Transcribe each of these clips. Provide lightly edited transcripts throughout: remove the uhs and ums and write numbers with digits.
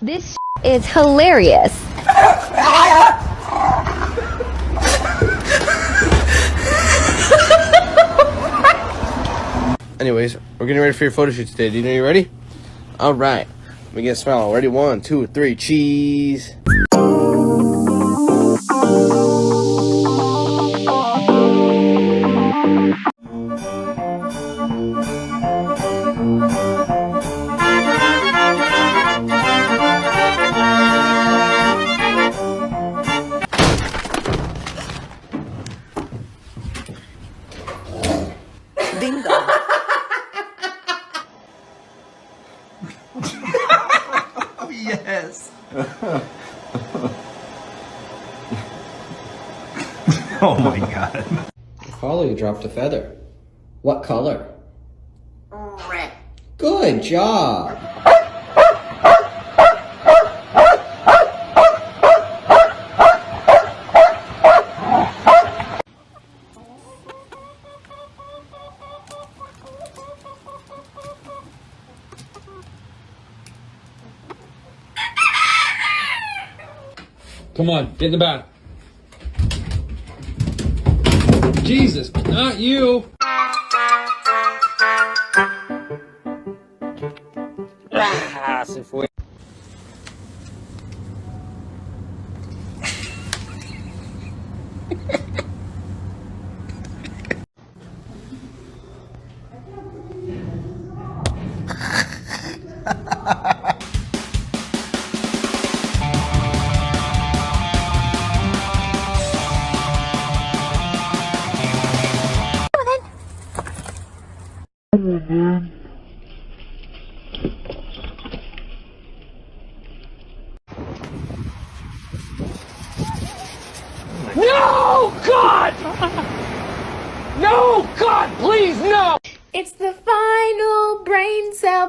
This is hilarious. Anyways, we're getting ready for your photo shoot today. Do you know you're ready? All right. Let me get a smile. Ready? 1, 2, 3. Cheese. Bingo. Oh, yes. Oh my God. Holly dropped a feather. What color? Red. Good job. Come on, get in the bath. Jesus, not you. Ah, se fue. No, God! No, God, please, no! It's the final brain cell.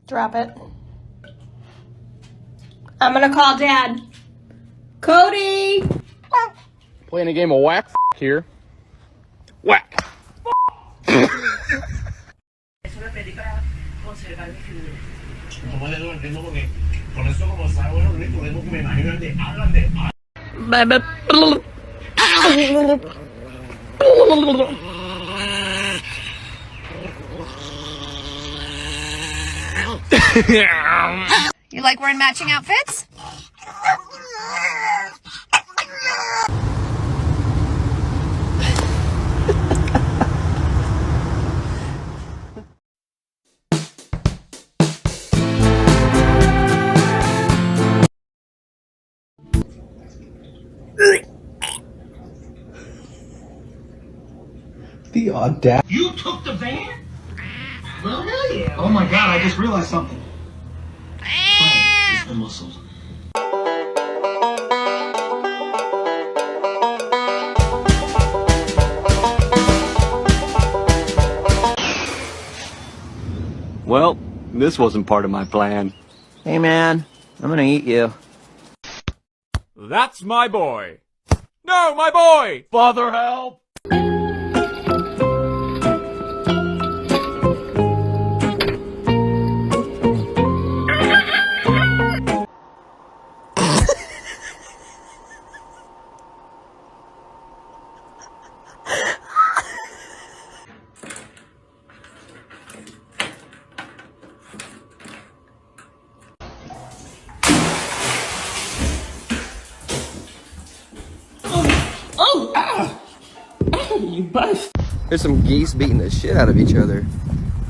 Drop it. I'm gonna call Dad. Cody! Playing a game of whack here. Whack. You like wearing matching outfits? The audacity. You took the van? Well, hell yeah. Oh my God, I just realized something. It's the muscles. Well, this wasn't part of my plan. Hey man, I'm gonna eat you. That's my boy. No, my boy! Father, help! There's some geese beating the shit out of each other.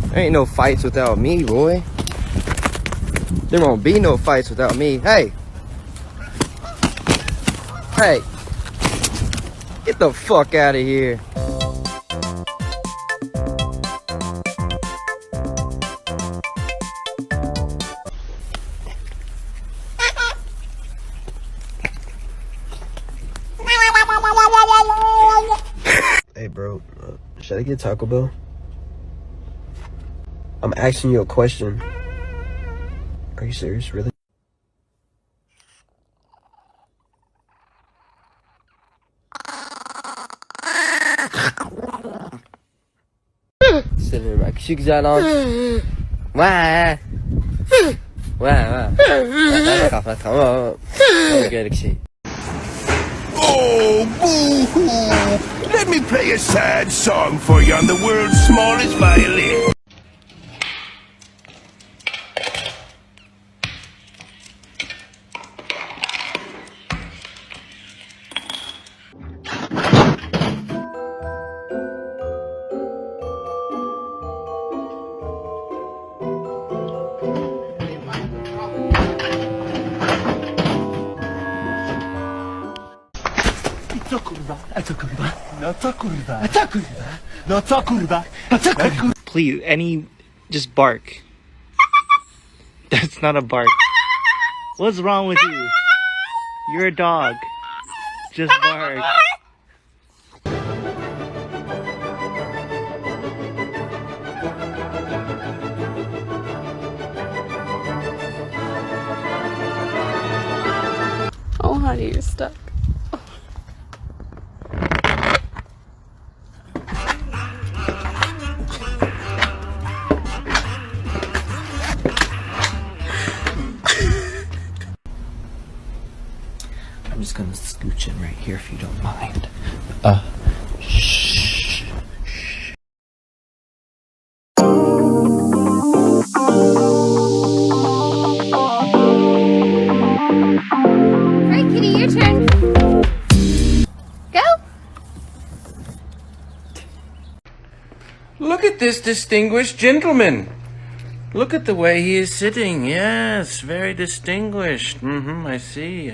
There ain't no fights without me, boy. There won't be no fights without me. Hey! Hey, get the fuck out of here. Hey, bro, should I get Taco Bell? I'm asking you a question. Are you serious, really? Sitting back, şu güzel lan. Vay. Vay. Kafa tamam. Gerek şey. Oh, boo-hoo! Let me play a sad song for you on the world's smallest violin. Please, just bark. That's not a bark. What's wrong with you? You're a dog. Just bark. Oh, honey, you're stuck. I'm just gonna scooch in right here if you don't mind. Shh. Alright, kitty, your turn. Go. Look at this distinguished gentleman. Look at the way he is sitting. Yes, very distinguished. I see.